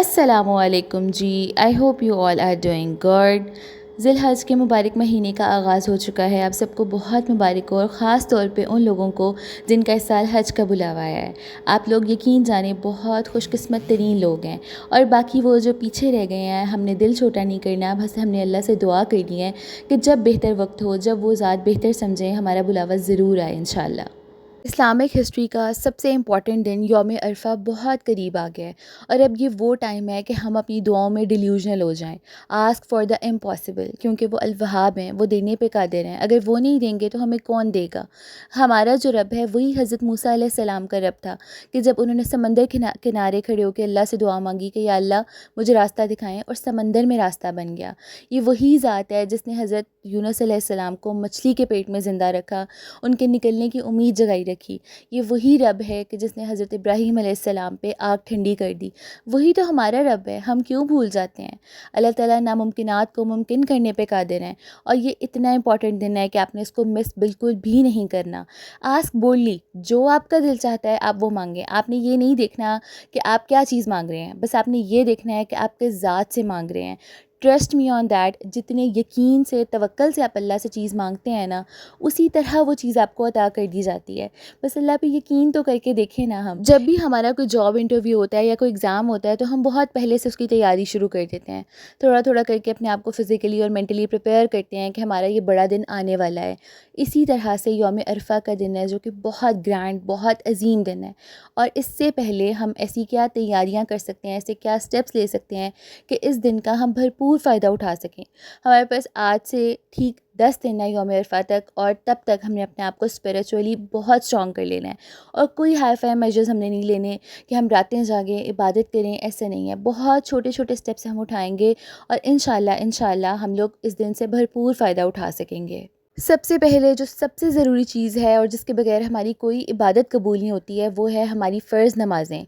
السلام علیکم جی، I hope you all are doing good. ذی الحج کے مبارک مہینے کا آغاز ہو چکا ہے، آپ سب کو بہت مبارک ہو، اور خاص طور پہ ان لوگوں کو جن کا اس سال حج کا بلاوا آیا ہے۔ آپ لوگ یقین جانیں بہت خوش قسمت ترین لوگ ہیں، اور باقی وہ جو پیچھے رہ گئے ہیں ہم نے دل چھوٹا نہیں کرنا، بس ہم نے اللہ سے دعا کرنی ہے کہ جب بہتر وقت ہو، جب وہ ذات بہتر سمجھیں، ہمارا بلاوا ضرور آئے انشاءاللہ۔ اسلامک ہسٹری کا سب سے امپورٹنٹ دن یوم عرفہ بہت قریب آ گیا ہے، اور اب یہ وہ ٹائم ہے کہ ہم اپنی دعاؤں میں ڈیلیوژنل ہو جائیں، آسک فار دا امپاسبل، کیونکہ وہ الوہاب ہیں، وہ دینے پہ قادر ہیں۔ اگر وہ نہیں دیں گے تو ہمیں کون دے گا؟ ہمارا جو رب ہے وہی حضرت موسیٰ علیہ السلام کا رب تھا، کہ جب انہوں نے سمندر کنارے کھڑے ہو کے اللہ سے دعا مانگی کہ یا اللہ مجھے راستہ دکھائیں، اور سمندر میں راستہ بن گیا۔ یہ وہی ذات ہے جس نے حضرت یونس علیہ السلام کو مچھلی کے پیٹ میں زندہ رکھا، ان کے نکلنے کی امید جگائی رکھی۔ یہ وہی رب ہے کہ جس نے حضرت ابراہیم علیہ السلام پہ آگ ٹھنڈی کر دی۔ وہی تو ہمارا رب ہے، ہم کیوں بھول جاتے ہیں؟ اللہ تعالیٰ ناممکنات کو ممکن کرنے پہ قادر ہیں، اور یہ اتنا امپورٹنٹ دن ہے کہ آپ نے اس کو مس بالکل بھی نہیں کرنا۔ آسک بولڈلی، جو آپ کا دل چاہتا ہے آپ وہ مانگیں۔ آپ نے یہ نہیں دیکھنا کہ آپ کیا چیز مانگ رہے ہیں، بس آپ نے یہ دیکھنا ہے کہ آپ کس ذات سے مانگ رہے ہیں۔ ٹرسٹ می آن دیٹ، جتنے یقین سے توکل سے آپ اللہ سے چیز مانگتے ہیں نا، اسی طرح وہ چیز آپ کو عطا کر دی جاتی ہے۔ بس اللہ پہ یقین تو کر کے دیکھیں نا۔ ہم جب بھی ہمارا کوئی جاب انٹرویو ہوتا ہے یا کوئی ایگزام ہوتا ہے تو ہم بہت پہلے سے اس کی تیاری شروع کر دیتے ہیں، تھوڑا تھوڑا کر کے اپنے آپ کو فزیکلی اور مینٹلی پریپیئر کرتے ہیں کہ ہمارا یہ بڑا دن آنے والا ہے۔ اسی طرح سے یوم عرفہ کا دن ہے جو کہ بہت گرینڈ، بہت عظیم دن ہے، اور اس سے پہلے ہم ایسی کیا تیاریاں کر سکتے ہیں، ایسے کیا سٹیپس لے سکتے ہیں کہ اس دن کا ہم بھرپور فائدہ اٹھا سکیں۔ ہمارے پاس آج سے ٹھیک 10 دن ہے یوم عرفہ تک، اور تب تک ہم نے اپنے آپ کو اسپریچولی بہت اسٹرانگ کر لینا ہے، اور کوئی ہائی فائی میجرز ہم نے نہیں لینے کہ ہم راتیں جاگیں عبادت کریں، ایسے نہیں ہے۔ بہت چھوٹے چھوٹے اسٹیپس ہم اٹھائیں گے، اور انشاءاللہ ہم لوگ اس دن سے بھرپور فائدہ اٹھا سکیں گے۔ سب سے پہلے جو سب سے ضروری چیز ہے اور جس کے بغیر ہماری کوئی عبادت قبول نہیں ہوتی ہے، وہ ہے ہماری فرض نمازیں۔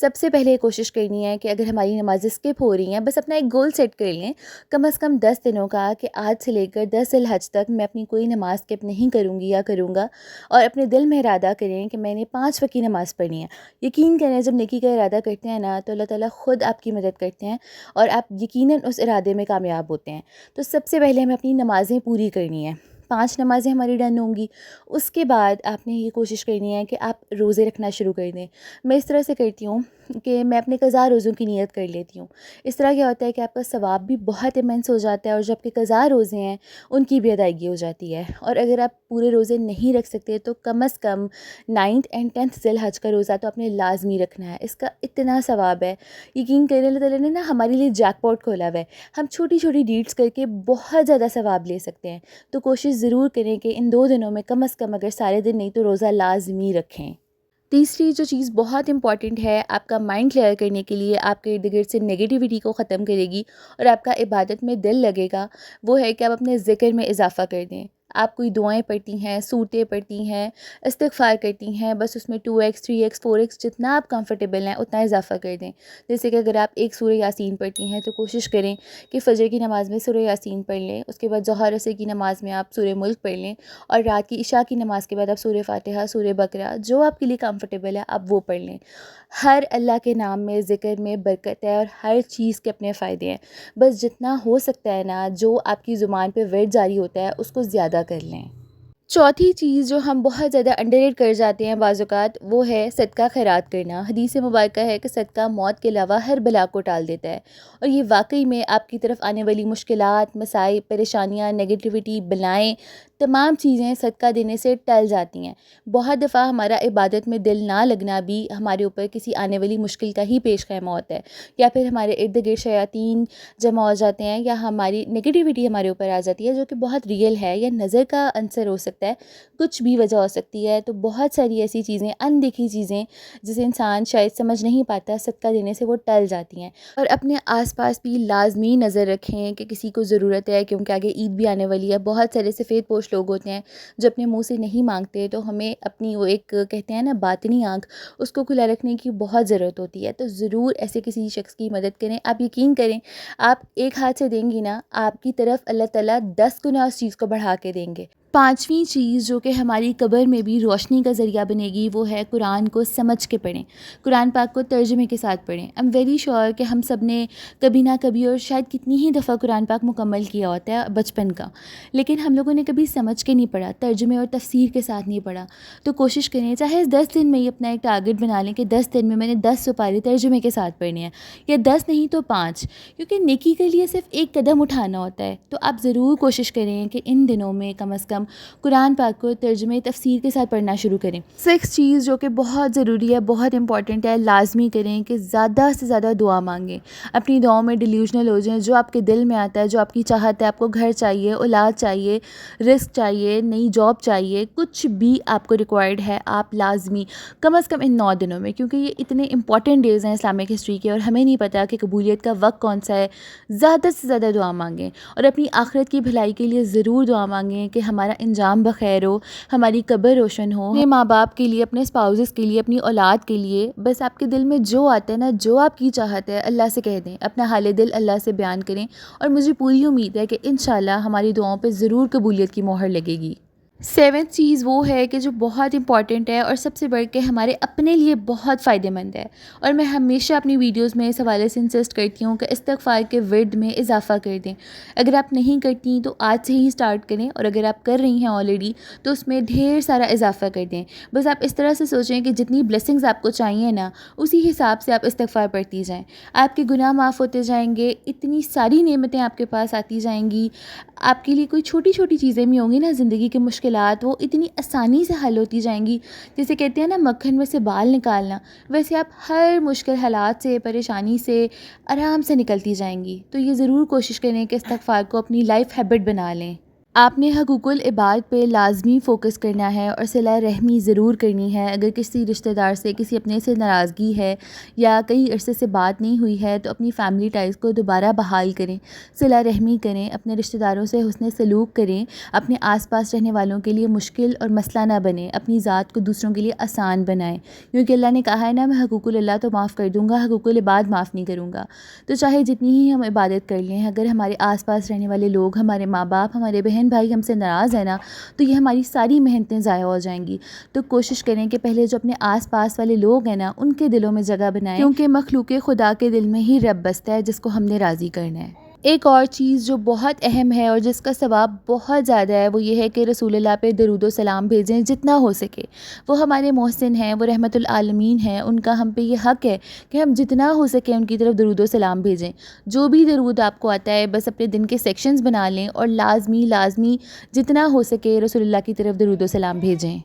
سب سے پہلے کوشش کرنی ہے کہ اگر ہماری نمازیں اسکپ ہو رہی ہیں، بس اپنا ایک گول سیٹ کر لیں، کم از کم 10 دنوں کا، کہ آج سے لے کر 10 ذی الحج تک میں اپنی کوئی نماز اسکپ نہیں کروں گی یا کروں گا، اور اپنے دل میں ارادہ کریں کہ میں نے 5 وقت کی نماز پڑھنی ہے۔ یقین کریں جب نیکی کا ارادہ کرتے ہیں نا تو اللہ تعالیٰ خود آپ کی مدد کرتے ہیں، اور آپ یقیناً اس ارادے میں کامیاب ہوتے ہیں۔ تو سب سے پہلے ہمیں اپنی نمازیں پوری کرنی ہیں، 5 نمازیں ہماری ڈن ہوں گی۔ اس کے بعد آپ نے یہ کوشش کرنی ہے کہ آپ روزے رکھنا شروع کر دیں۔ میں اس طرح سے کرتی ہوں کہ میں اپنے قضا روزوں کی نیت کر لیتی ہوں۔ اس طرح کیا ہوتا ہے کہ آپ کا ثواب بھی بہت امینس ہو جاتا ہے، اور جو آپ کے قضا روزے ہیں ان کی بھی ادائیگی ہو جاتی ہے۔ اور اگر آپ پورے روزے نہیں رکھ سکتے تو کم از کم 9th and 10th ذی الحج کا روزہ تو آپ نے لازمی رکھنا ہے، اس کا اتنا ثواب ہے۔ یقین کریں اللہ تعالیٰ نے نا ہمارے لیے جیک پاٹ کھولا ہوا ہے، ہم چھوٹی چھوٹی ڈیڈس کر کے بہت زیادہ ثواب لے سکتے ہیں۔ تو کوشش ضرور کریں کہ ان 2 دنوں میں کم از کم اگر سارے دن نہیں تو روزہ لازمی رکھیں۔ تیسری جو چیز بہت امپورٹنٹ ہے آپ کا مائنڈ کلیئر کرنے کے لیے، آپ کے ارد گرد سے نگیٹیوٹی کو ختم کرے گی اور آپ کا عبادت میں دل لگے گا، وہ ہے کہ آپ اپنے ذکر میں اضافہ کر دیں۔ آپ کوئی دعائیں پڑھتی ہیں، سورتیں پڑھتی ہیں، استغفار کرتی ہیں، بس اس میں 2x 3x 4x جتنا آپ کمفرٹیبل ہیں اتنا اضافہ کر دیں۔ جیسے کہ اگر آپ ایک سورہ یاسین پڑھتی ہیں تو کوشش کریں کہ فجر کی نماز میں سورہ یاسین پڑھ لیں، اس کے بعد ظہر عصر کی نماز میں آپ سورہ ملک پڑھ لیں، اور رات کی عشاء کی نماز کے بعد آپ سورہ فاتحہ، سورہ بقرہ، جو آپ کے لیے کمفرٹیبل ہے آپ وہ پڑھ لیں۔ ہر اللہ کے نام میں، ذکر میں برکت ہے، اور ہر چیز کے اپنے فائدے ہیں۔ بس جتنا ہو سکتا ہے نا، جو آپ کی زبان پہ ورد جاری ہوتا ہے اس کو زیادہ کر لیں۔ چوتھی چیز جو ہم بہت زیادہ انڈر ریٹ کر جاتے ہیں بعض اوقات، وہ ہے صدقہ خیرات کرنا۔ حدیث مبارکہ ہے کہ صدقہ موت کے علاوہ ہر بلا کو ٹال دیتا ہے، اور یہ واقعی میں آپ کی طرف آنے والی مشکلات، مسائل، پریشانیاں، نگیٹیوٹی، بلائیں، تمام چیزیں صدقہ دینے سے ٹل جاتی ہیں۔ بہت دفعہ ہمارا عبادت میں دل نہ لگنا بھی ہمارے اوپر کسی آنے والی مشکل کا ہی پیش خیمہ ہوتا ہے، یا پھر ہمارے ارد گرد شیاطین جمع ہو جاتے ہیں، یا ہماری نگیٹیوٹی ہمارے اوپر آ جاتی ہے جو کہ بہت ریئل ہے، یا نظر کا عنصر ہو سکتا ہے، کچھ بھی وجہ ہو سکتی ہے۔ تو بہت ساری ایسی چیزیں، اندیکھی چیزیں جسے انسان شاید سمجھ نہیں پاتا، صدقہ دینے سے وہ ٹل جاتی ہیں۔ اور اپنے آس پاس بھی لازمی نظر رکھیں کہ کسی کو ضرورت ہے، کیونکہ آگے عید بھی آنے والی ہے۔ بہت سارے سفید پوش لوگ ہوتے ہیں جو اپنے منہ سے نہیں مانگتے، تو ہمیں اپنی وہ ایک کہتے ہیں نا باطنی آنکھ، اس کو کھلا رکھنے کی بہت ضرورت ہوتی ہے۔ تو ضرور ایسے کسی شخص کی مدد کریں۔ آپ یقین کریں، آپ ایک ہاتھ سے دیں گی نا، آپ کی طرف اللہ تعالیٰ 10 گنا اس چیز کو بڑھا کے دیں گے۔ 5ویں چیز جو کہ ہماری قبر میں بھی روشنی کا ذریعہ بنے گی وہ ہے قرآن کو سمجھ کے پڑھیں، قرآن پاک کو ترجمے کے ساتھ پڑھیں۔ ایم ویری شیور کہ ہم سب نے کبھی نہ کبھی اور شاید کتنی ہی دفعہ قرآن پاک مکمل کیا ہوتا ہے بچپن کا، لیکن ہم لوگوں نے کبھی سمجھ کے نہیں پڑھا، ترجمے اور تفسیر کے ساتھ نہیں پڑھا۔ تو کوشش کریں چاہے 10 دن میں ہی اپنا ایک ٹارگٹ بنا لیں کہ 10 دن میں نے 10 سپارے ترجمے کے ساتھ پڑھنے ہیں، یا 10 نہیں تو 5، کیونکہ نیکی کے لیے صرف ایک قدم اٹھانا ہوتا ہے۔ تو آپ ضرور کوشش کریں کہ ان دنوں میں کم از کم قرآن پاک کو ترجمے تفسیر کے ساتھ پڑھنا شروع کریں۔ 6 چیز جو کہ بہت ضروری ہے، بہت امپورٹنٹ ہے، لازمی کریں کہ زیادہ سے زیادہ دعا مانگیں، اپنی دعاؤں میں ڈیلیوژنل ہو جائیں، جو آپ کے دل میں آتا ہے، جو آپ کی چاہت ہے، آپ کو گھر چاہیے، اولاد چاہیے، رزق چاہیے، نئی جاب چاہیے، کچھ بھی آپ کو ریکوائرڈ ہے، آپ لازمی کم از کم ان 9 دنوں میں، کیونکہ یہ اتنے امپورٹنٹ ڈیز ہیں اسلامک ہسٹری کے اور ہمیں نہیں پتہ کہ قبولیت کا وقت کون سا ہے، زیادہ سے زیادہ دعا مانگیں اور اپنی آخرت کی بھلائی کے لیے ضرور دعا مانگیں کہ ہمارا انجام بخیر ہو، ہماری قبر روشن ہو، اپنے ماں باپ کے لیے، اپنے اسپاؤزز کے لیے، اپنی اولاد کے لیے، بس آپ کے دل میں جو آتا ہے نا، جو آپ کی چاہت ہے، اللہ سے کہہ دیں، اپنا حال دل اللہ سے بیان کریں، اور مجھے پوری امید ہے کہ انشاءاللہ ہماری دعاؤں پہ ضرور قبولیت کی مہر لگے گی۔ 7 چیز وہ ہے کہ جو بہت امپورٹنٹ ہے اور سب سے بڑھ کے ہمارے اپنے لیے بہت فائدہ مند ہے، اور میں ہمیشہ اپنی ویڈیوز میں اس حوالے سے انسسٹ کرتی ہوں کہ استغفار کے ورد میں اضافہ کر دیں۔ اگر آپ نہیں کرتی تو آج سے ہی سٹارٹ کریں، اور اگر آپ کر رہی ہیں آلریڈی تو اس میں ڈھیر سارا اضافہ کر دیں۔ بس آپ اس طرح سے سوچیں کہ جتنی بلیسنگز آپ کو چاہیے نا، اسی حساب سے آپ استغفار پڑھتی جائیں، آپ کے گناہ معاف ہوتے جائیں گے، اتنی ساری نعمتیں آپ کے پاس آتی جائیں گی، آپ کے لیے کوئی چھوٹی چھوٹی چیزیں بھی ہوں گی نا زندگی کی مشکلات، وہ اتنی آسانی سے حل ہوتی جائیں گی، جیسے کہتے ہیں نا مکھن میں سے بال نکالنا، ویسے آپ ہر مشکل حالات سے، پریشانی سے آرام سے نکلتی جائیں گی۔ تو یہ ضرور کوشش کریں کہ استغفار کو اپنی لائف ہیبٹ بنا لیں۔ آپ نے حقوق العباد پہ لازمی فوکس کرنا ہے اور صلہ رحمی ضرور کرنی ہے۔ اگر کسی رشتہ دار سے، کسی اپنے سے ناراضگی ہے یا کئی عرصے سے بات نہیں ہوئی ہے تو اپنی فیملی ٹائز کو دوبارہ بحال کریں، صلہ رحمی کریں، اپنے رشتہ داروں سے حسن سلوک کریں، اپنے آس پاس رہنے والوں کے لیے مشکل اور مسئلہ نہ بنیں، اپنی ذات کو دوسروں کے لیے آسان بنائیں، کیونکہ اللہ نے کہا ہے نا، میں حقوق اللہ تو معاف کر دوں گا، حقوق العباد معاف نہیں کروں گا۔ تو چاہے جتنی ہی ہم عبادت کر لیں، اگر ہمارے آس پاس رہنے والے لوگ، ہمارے ماں باپ، ہمارے بہن بھائی ہم سے ناراض ہے نا، تو یہ ہماری ساری محنتیں ضائع ہو جائیں گی۔ تو کوشش کریں کہ پہلے جو اپنے آس پاس والے لوگ ہیں نا، ان کے دلوں میں جگہ بنائیں، کیونکہ مخلوق خدا کے دل میں ہی رب بستا ہے جس کو ہم نے راضی کرنا ہے۔ ایک اور چیز جو بہت اہم ہے اور جس کا ثواب بہت زیادہ ہے، وہ یہ ہے کہ رسول اللہ پہ درود و سلام بھیجیں جتنا ہو سکے۔ وہ ہمارے محسن ہیں، وہ رحمت العالمین ہیں، ان کا ہم پہ یہ حق ہے کہ ہم جتنا ہو سکے ان کی طرف درود و سلام بھیجیں۔ جو بھی درود آپ کو آتا ہے بس اپنے دن کے سیکشنز بنا لیں اور لازمی جتنا ہو سکے رسول اللہ کی طرف درود و سلام بھیجیں۔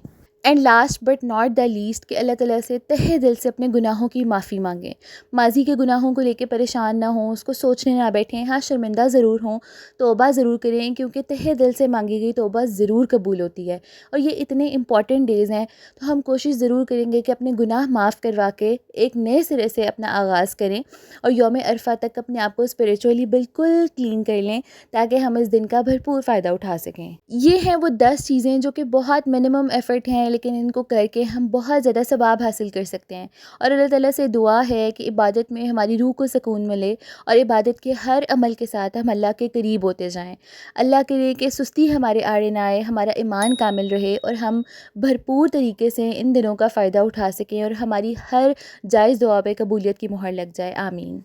And last but not the least, کہ اللہ تعالیٰ سے تہہ دل سے اپنے گناہوں کی معافی مانگیں۔ ماضی کے گناہوں کو لے کے پریشان نہ ہوں، اس کو سوچنے نہ بیٹھیں، ہاں شرمندہ ضرور ہوں، توبہ ضرور کریں، کیونکہ تہہ دل سے مانگی گئی توبہ ضرور قبول ہوتی ہے، اور یہ اتنے امپورٹنٹ ڈیز ہیں، تو ہم کوشش ضرور کریں گے کہ اپنے گناہ معاف کروا کے ایک نئے سرے سے اپنا آغاز کریں، اور یوم عرفہ تک اپنے آپ کو اسپریچولی بالکل کلین کر لیں، تاکہ ہم اس دن کا بھرپور فائدہ اٹھا سکیں۔ یہ ہیں وہ 10 چیزیں جو کہ بہت منیمم ایفرٹ ہیں، لیکن ان کو کر کے ہم بہت زیادہ ثواب حاصل کر سکتے ہیں، اور اللہ تعالیٰ سے دعا ہے کہ عبادت میں ہماری روح کو سکون ملے، اور عبادت کے ہر عمل کے ساتھ ہم اللہ کے قریب ہوتے جائیں۔ اللہ کرے کہ سستی ہمارے آڑے نہ آئے، ہمارا ایمان کامل رہے، اور ہم بھرپور طریقے سے ان دنوں کا فائدہ اٹھا سکیں، اور ہماری ہر جائز دعا پہ قبولیت کی مہر لگ جائے۔ آمین۔